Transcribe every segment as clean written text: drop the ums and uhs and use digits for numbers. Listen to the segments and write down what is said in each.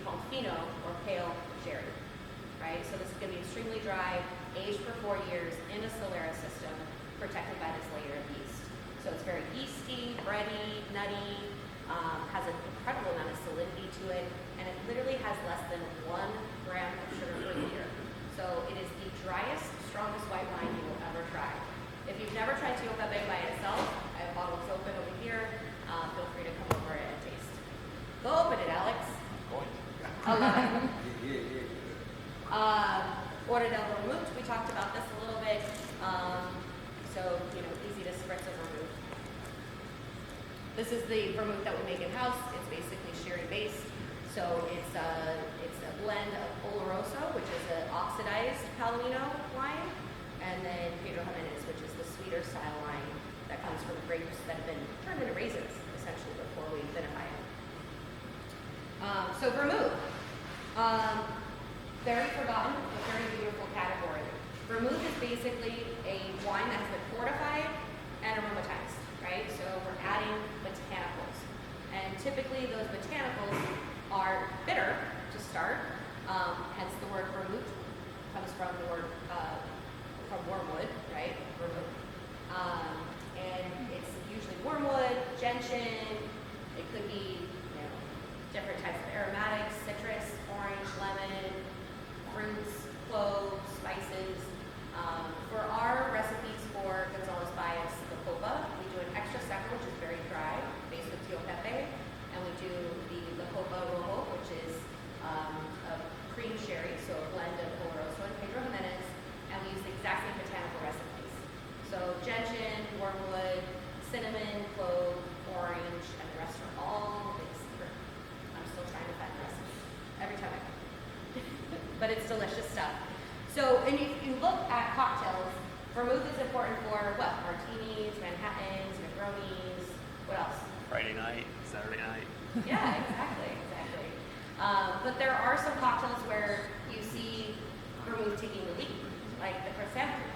called Fino or pale sherry, right? So this is going to be extremely dry, aged for 4 years in a Solera system, protected by this layer of yeast. So it's very yeasty, bready, nutty, has an incredible amount of salinity to it, and it literally has less than 1 gram of sugar per liter. So it is the driest, strongest white wine you will ever try. If you've never tried Tio Pepe by itself, I have bottles open over here. Feel free to come over and taste. Go open it, Alex. I love it. Order del Vermouth, we talked about this a little bit. So, easy to spritz a vermouth. This is the vermouth that we make in-house. It's basically sherry based. So it's a blend of Oloroso, which is an oxidized Palomino wine, and then Pedro Jimenez, which is the sweeter style wine that comes from grapes that have been turned into raisins, essentially, before we vinify it. So vermouth, very forgotten, but very beautiful category. Vermouth is basically a wine that has been fortified and aromatized, right? So we're adding botanicals. And typically those botanicals are bitter to start, hence the word vermouth comes from the word, from wormwood, right? Vermouth. And it's usually wormwood, gentian, it could be, different types of aromatics, citrus, orange, lemon, fruits, cloves, spices. For our recipes for Gonzalez Bias, the copa, we do an extra secco, which is very dry, based with Tio Pepe, and we do the copa rojo, which is a cream sherry, so a blend of Oloroso and Pedro Jimenez, and we use the exact same botanical recipes. So gentian, wormwood, cinnamon, clove, orange, and the rest are all mixed through. I'm still trying to find the recipe every time I come. But it's delicious stuff. So, and if you look at cocktails, vermouth is important for what? Martinis, Manhattans, Negronis, what else? Friday night, Saturday night. Yeah, exactly. But there are some cocktails where you see vermouth taking the lead, like the chrysanthemum,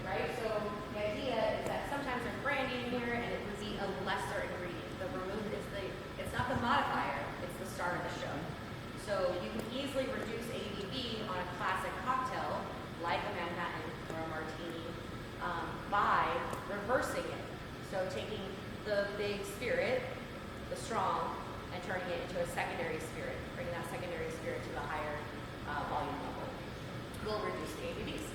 right? So the idea is that sometimes there's brandy in here and it would be a lesser ingredient. The vermouth is it's not the modifier, it's the star of the show. So you can easily reduce ABV on a classic cocktail, like a Manhattan or a martini, by reversing it. So taking the big spirit, the strong, and turning it into a secondary spirit, bringing that secondary spirit to the higher volume level will reduce the ABVs.